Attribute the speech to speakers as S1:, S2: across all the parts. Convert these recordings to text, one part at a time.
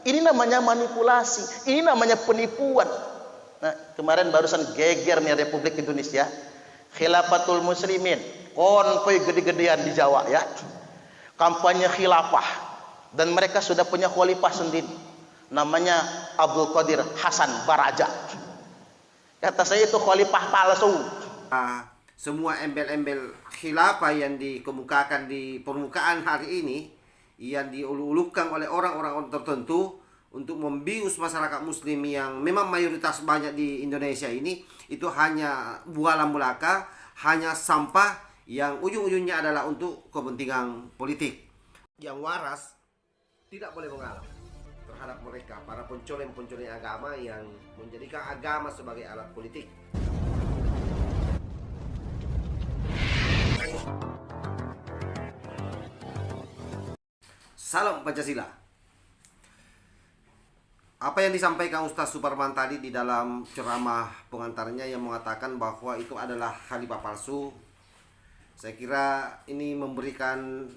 S1: Ini namanya manipulasi, ini namanya penipuan. Nah, kemarin barusan geger nih Republik Indonesia, Khilafatul Muslimin, konvoy gede-gedean di Jawa ya, kampanye khilafah, dan mereka sudah punya khalifah sendiri, namanya Abdul Qadir Hasan Baraja. Kata saya itu khalifah palsu.
S2: Semua embel-embel khilafah yang dikemukakan di permukaan hari ini, yang diulu-ulukan oleh orang-orang tertentu untuk membius masyarakat muslim yang memang mayoritas banyak di Indonesia ini, itu hanya bualan belaka, hanya sampah yang ujung-ujungnya adalah untuk kepentingan politik. Yang waras tidak boleh mengalah terhadap mereka, para pencoleng-pencoleng agama yang menjadikan agama sebagai alat politik. Salam Pancasila. Apa yang disampaikan Ustaz Suparman tadi di dalam ceramah pengantarnya yang mengatakan bahwa itu adalah khalifah palsu, saya kira ini memberikan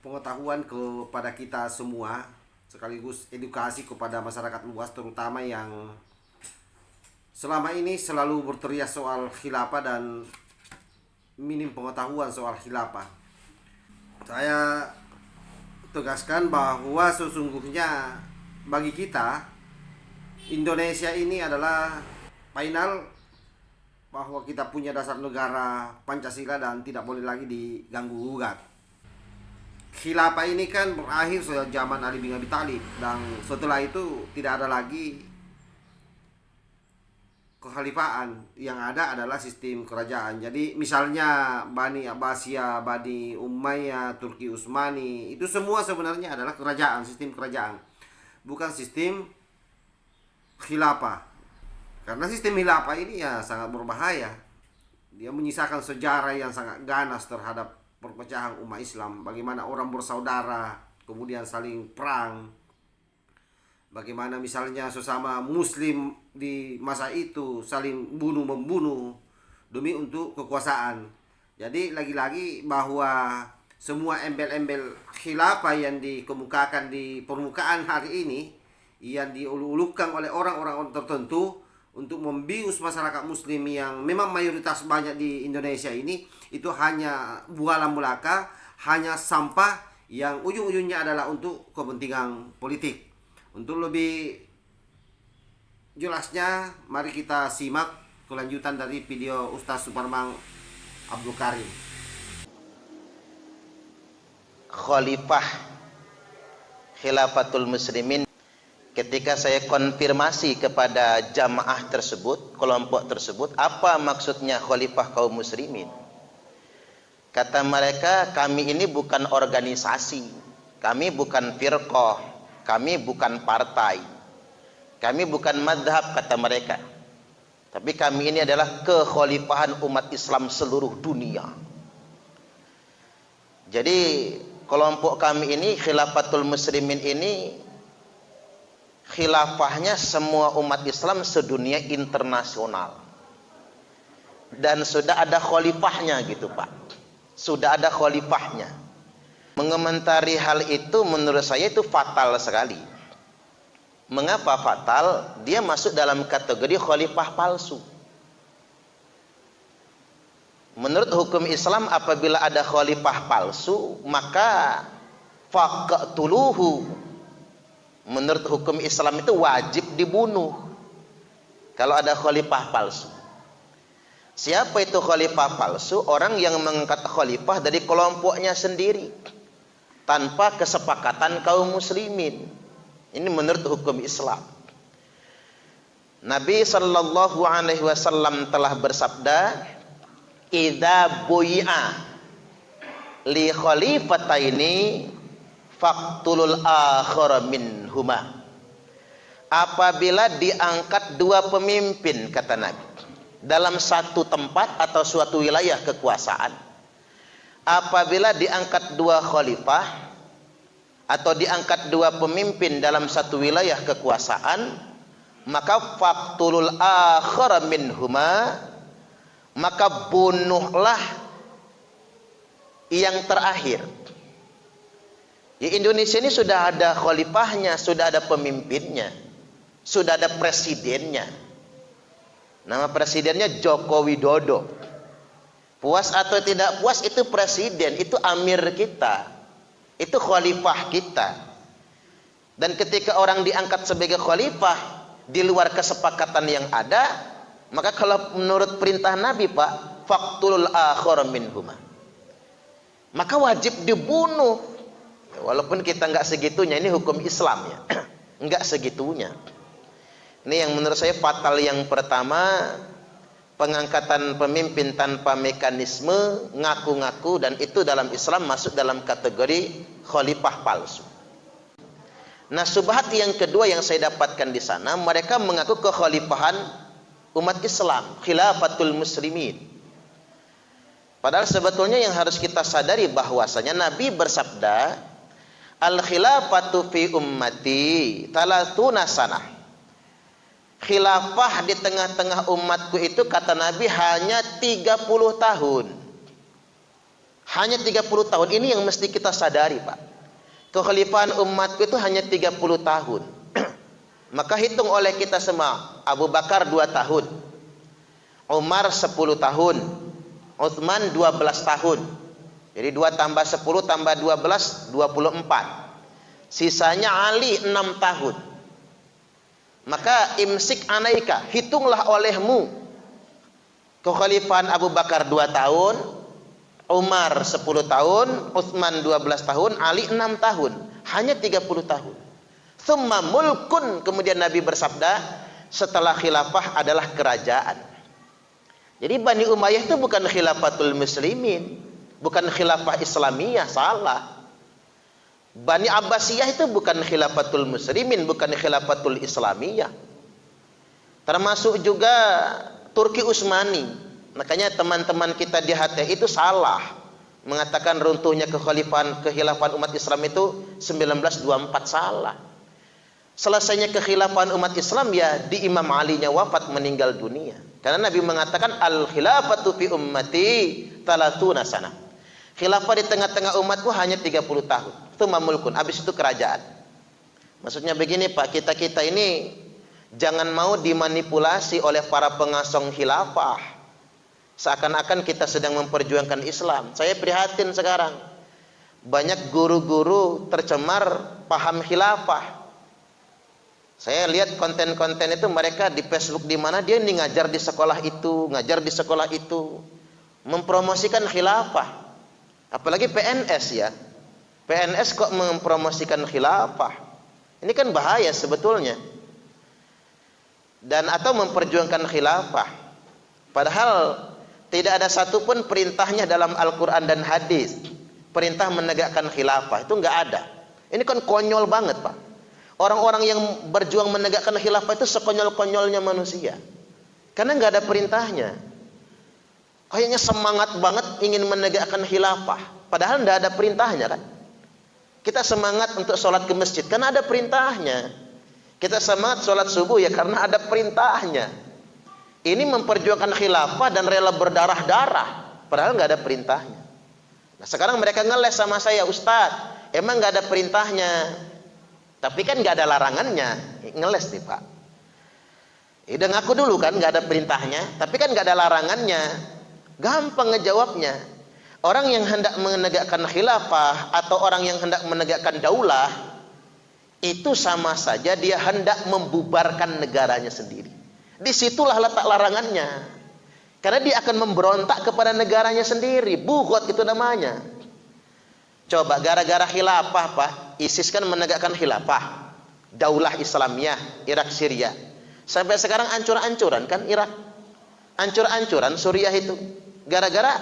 S2: pengetahuan kepada kita semua, sekaligus edukasi kepada masyarakat luas, terutama yang selama ini selalu berteriak soal khilafah dan minim pengetahuan soal khilafah. Saya tegaskan bahwa sesungguhnya bagi kita Indonesia ini adalah final, bahwa kita punya dasar negara Pancasila dan tidak boleh lagi diganggu-gugat. Khilafah ini kan berakhir sejak zaman Ali bin Abi Thalib, dan setelah itu tidak ada lagi kekhalifahan. Yang ada adalah sistem kerajaan. Jadi misalnya Bani Abbasiyah, Bani Umayyah, Turki Utsmani, itu semua sebenarnya adalah kerajaan, sistem kerajaan, bukan sistem khilafah. Karena sistem khilafah ini ya sangat berbahaya. Dia menyisakan sejarah yang sangat ganas terhadap perpecahan umat Islam. Bagaimana orang bersaudara kemudian saling perang. Bagaimana misalnya sesama muslim di masa itu saling bunuh-membunuh demi untuk kekuasaan. Jadi lagi-lagi bahwa semua embel-embel khilafah yang dikemukakan di permukaan hari ini, yang diulu-ulukan oleh orang-orang tertentu untuk membius masyarakat muslim yang memang mayoritas banyak di Indonesia ini, itu hanya bualan belaka, hanya sampah yang ujung-ujungnya adalah untuk kepentingan politik. Untuk lebih jelasnya, mari kita simak kelanjutan dari video Ustaz Suparman Abdul Karim.
S1: Khalifah Khilafatul Muslimin, ketika saya konfirmasi kepada jamaah tersebut, kelompok tersebut, apa maksudnya khalifah kaum muslimin? Kata mereka, kami ini bukan organisasi, kami bukan firqah, kami bukan partai, kami bukan madhab, kata mereka, tapi kami ini adalah kekhalifahan umat Islam seluruh dunia. Jadi kelompok kami ini, Khilafatul Muslimin ini, khilafahnya semua umat Islam sedunia internasional. Dan sudah ada khalifahnya gitu Pak. Sudah ada khalifahnya. Mengomentari hal itu menurut saya itu fatal sekali. Mengapa fatal? Dia masuk dalam kategori khalifah palsu. Menurut hukum Islam, apabila ada khalifah palsu, maka faqtuluhu. Menurut hukum Islam itu wajib dibunuh kalau ada khalifah palsu. Siapa itu khalifah palsu? Orang yang mengangkat khalifah dari kelompoknya sendiri tanpa kesepakatan kaum muslimin. Ini menurut hukum Islam. Nabi sallallahu alaihi wasallam telah bersabda, "Idza bui'a li khalifataini faqtulul akhara minhuma." Apabila diangkat dua pemimpin, kata Nabi, dalam satu tempat atau suatu wilayah kekuasaan, apabila diangkat dua khalifah atau diangkat dua pemimpin dalam satu wilayah kekuasaan, maka faqtulul akhara minhuma, maka bunuhlah yang terakhir. Di Indonesia ini sudah ada khalifahnya, sudah ada pemimpinnya, sudah ada presidennya. Nama presidennya Joko Widodo. Puas atau tidak puas itu presiden, itu amir kita, itu khalifah kita. Dan ketika orang diangkat sebagai khalifah di luar kesepakatan yang ada, maka kalau menurut perintah Nabi, Pak, faqtulul akhar minhuma, maka wajib dibunuh. Walaupun kita nggak segitunya, ini hukum Islam ya, nggak segitunya. Ini yang menurut saya fatal yang pertama, pengangkatan pemimpin tanpa mekanisme, ngaku-ngaku, dan itu dalam Islam masuk dalam kategori khalifah palsu. Nah, subhat yang kedua yang saya dapatkan di sana, mereka mengaku kekhalifahan umat Islam, khilafatul muslimin. Padahal sebetulnya yang harus kita sadari bahwasanya Nabi bersabda, al khilafatu fi ummati talatuna sanah. Khilafah di tengah-tengah umatku itu, kata Nabi, hanya 30 tahun. Hanya 30 tahun. Ini yang mesti kita sadari, Pak. Kekhalifahan umatku itu hanya 30 tahun. Maka hitung oleh kita semua. Abu Bakar 2 tahun, Umar 10 tahun, Utsman 12 tahun. Jadi 2 tambah 10 tambah 12, 24. Sisanya Ali 6 tahun. Maka imsik anaika, hitunglah olehmu. Kekhalifahan Abu Bakar 2 tahun, Umar 10 tahun, Utsman 12 tahun, Ali 6 tahun. Hanya 30 tahun. Tsumma mulkun, kemudian Nabi bersabda, setelah khilafah adalah kerajaan. Jadi Bani Umayyah itu bukan khilafatul muslimin, bukan khilafah Islamiyah, salah. Bani Abbasiyah itu bukan khilafatul muslimin, bukan khilafatul Islamiyah. Termasuk juga Turki Utsmani. Makanya teman-teman kita di HTI itu salah mengatakan runtuhnya kekhilafan umat Islam itu 1924, salah. Selesainya kekhilafan umat Islam ya di Imam Ali-nya wafat, meninggal dunia. Karena Nabi mengatakan al khilafatu fi ummati talatuna sanah. Khilafah di tengah-tengah umatku hanya 30 tahun. Tsumma mulkun, habis itu kerajaan. Maksudnya begini, Pak, kita ini jangan mau dimanipulasi oleh para pengasong khilafah. Seakan-akan kita sedang memperjuangkan Islam. Saya prihatin sekarang. Banyak guru-guru tercemar paham khilafah. Saya lihat konten-konten itu mereka di Facebook, di mana dia nih ngajar di sekolah itu, ngajar di sekolah itu, mempromosikan khilafah. Apalagi PNS ya. PNS kok mempromosikan khilafah. Ini kan bahaya sebetulnya. Dan atau memperjuangkan khilafah. Padahal tidak ada satupun perintahnya dalam Al-Quran dan hadis. Perintah menegakkan khilafah itu nggak ada. Ini kan konyol banget, Pak. Orang-orang yang berjuang menegakkan khilafah itu sekonyol-konyolnya manusia. Karena nggak ada perintahnya. Kayaknya semangat banget ingin menegakkan khilafah. Padahal nggak ada perintahnya kan. Kita semangat untuk sholat ke masjid karena ada perintahnya. Kita semangat sholat subuh ya karena ada perintahnya. Ini memperjuangkan khilafah dan rela berdarah-darah. Padahal nggak ada perintahnya. Nah sekarang mereka ngeles sama saya, Ustadz, emang nggak ada perintahnya. Tapi kan nggak ada larangannya, ngeles nih Pak. Udah ngaku dulu kan nggak ada perintahnya, tapi kan nggak ada larangannya. Gampang ngejawabnya. Orang yang hendak menegakkan khilafah atau orang yang hendak menegakkan daulah itu sama saja dia hendak membubarkan negaranya sendiri. Disitulah letak larangannya. Karena dia akan memberontak kepada negaranya sendiri. Bughot itu namanya. Coba gara-gara khilafah, Pak, ISIS kan menegakkan khilafah, daulah Islamiyah, Irak, Syria. Sampai sekarang ancur-ancuran kan Irak, ancur-ancuran Suriah itu, gara-gara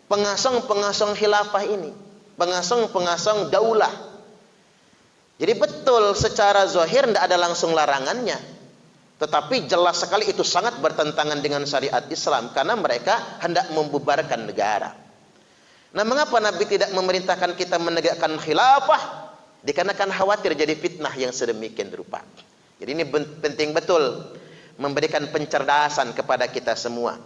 S1: pengasong-pengasong khilafah ini, pengasong-pengasong daulah. Jadi betul secara zahir tidak ada langsung larangannya, tetapi jelas sekali itu sangat bertentangan dengan syariat Islam karena mereka hendak membubarkan negara. Nah, mengapa Nabi tidak memerintahkan kita menegakkan khilafah? Dikarenakan khawatir jadi fitnah yang sedemikian rupa. Jadi ini penting betul memberikan pencerdasan kepada kita semua.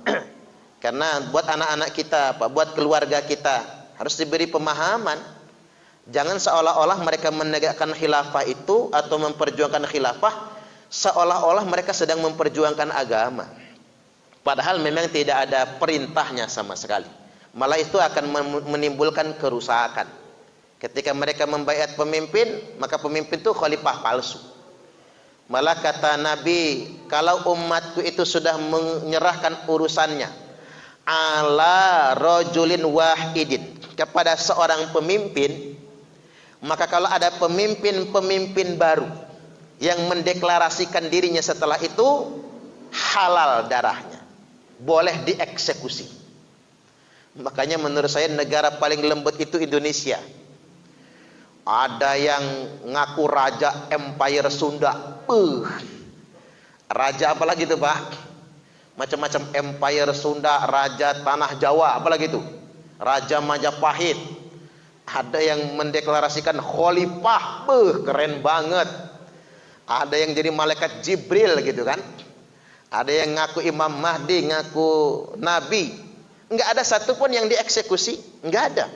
S1: Karena buat anak-anak kita, buat keluarga kita harus diberi pemahaman. Jangan seolah-olah mereka menegakkan khilafah itu atau memperjuangkan khilafah seolah-olah mereka sedang memperjuangkan agama. Padahal memang tidak ada perintahnya sama sekali. Malah itu akan menimbulkan kerusakan. Ketika mereka membaiat pemimpin, maka pemimpin itu khalifah palsu. Malah kata Nabi, kalau umatku itu sudah menyerahkan urusannya ala rajulin wahidin, kepada seorang pemimpin, maka kalau ada pemimpin-pemimpin baru yang mendeklarasikan dirinya setelah itu, halal darahnya, boleh dieksekusi. Makanya menurut saya negara paling lembut itu Indonesia. Ada yang ngaku raja Empire Sunda, raja apalagi itu Pak, macam-macam Empire Sunda, raja Tanah Jawa, apalagi itu, raja Majapahit. Ada yang mendeklarasikan khalifah, keren banget. Ada yang jadi malaikat Jibril gitu kan. Ada yang ngaku Imam Mahdi, ngaku Nabi. Enggak ada satupun yang dieksekusi, enggak ada.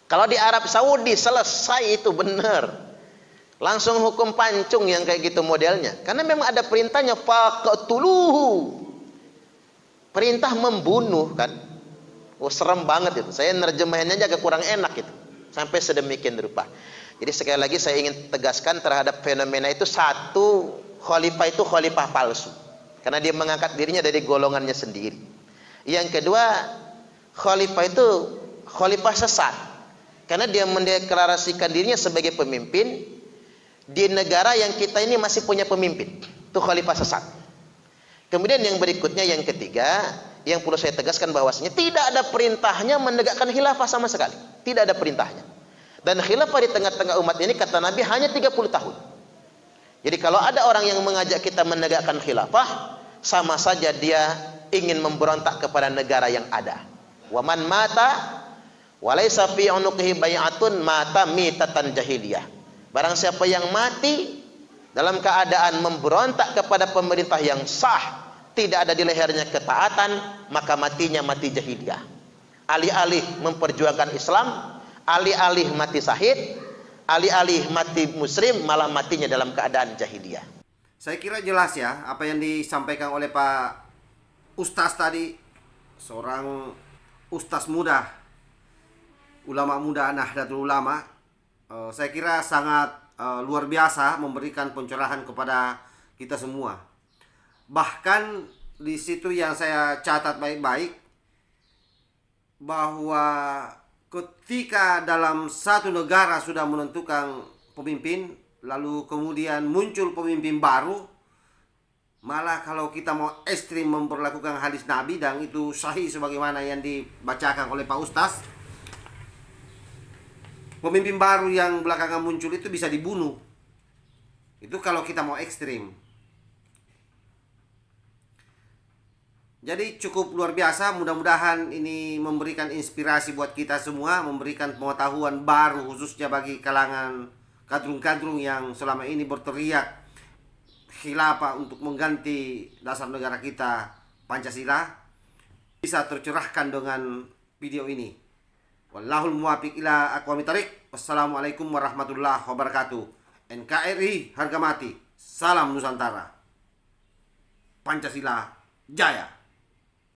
S1: Kalau di Arab Saudi selesai itu benar. Langsung hukum pancung yang kayak gitu modelnya. Karena memang ada perintahnya, faqtuluhu. Perintah membunuh kan. Oh, serem banget itu. Saya nerjemahinnya aja agak kurang enak itu. Sampai sedemikian rupa. Jadi sekali lagi saya ingin tegaskan terhadap fenomena itu, satu, khalifah itu khalifah palsu. Karena dia mengangkat dirinya dari golongannya sendiri. Yang kedua, khalifah itu khalifah sesat. Karena dia mendeklarasikan dirinya sebagai pemimpin di negara yang kita ini masih punya pemimpin. Itu khalifah sesat. Kemudian yang berikutnya, yang ketiga, yang perlu saya tegaskan bahwasanya tidak ada perintahnya menegakkan khilafah sama sekali. Tidak ada perintahnya. Dan khilafah di tengah-tengah umat ini kata Nabi hanya 30 tahun. Jadi kalau ada orang yang mengajak kita menegakkan khilafah, sama saja dia ingin memberontak kepada negara yang ada. Waman mata walaysa fi unuqihi bai'atun mata mitatan jahiliyah. Barang siapa yang mati dalam keadaan memberontak kepada pemerintah yang sah, tidak ada di lehernya ketaatan, maka matinya mati jahiliyah. Alih-alih memperjuangkan Islam, alih-alih mati syahid, alih-alih mati muslim, malah matinya dalam keadaan jahiliyah.
S2: Saya kira jelas ya apa yang disampaikan oleh Pak Ustaz tadi, seorang ustaz muda, ulama muda Nahdlatul Ulama. Saya kira sangat luar biasa memberikan pencerahan kepada kita semua. Bahkan di situ yang saya catat baik-baik, bahwa ketika dalam satu negara sudah menentukan pemimpin, lalu kemudian muncul pemimpin baru, malah kalau kita mau ekstrim memperlakukan hadis Nabi, dan itu sahih sebagaimana yang dibacakan oleh Pak Ustaz, pemimpin baru yang belakangan muncul itu bisa dibunuh. Itu kalau kita mau ekstrim. Jadi cukup luar biasa, mudah-mudahan ini memberikan inspirasi buat kita semua, memberikan pengetahuan baru khususnya bagi kalangan kadrun-kadrun yang selama ini berteriak khilafah untuk mengganti dasar negara kita, Pancasila, bisa tercerahkan dengan video ini. Wallahul muwaffiq ila aqwamit thariq. Wassalamualaikum warahmatullahi wabarakatuh. NKRI harga mati. Salam Nusantara. Pancasila jaya.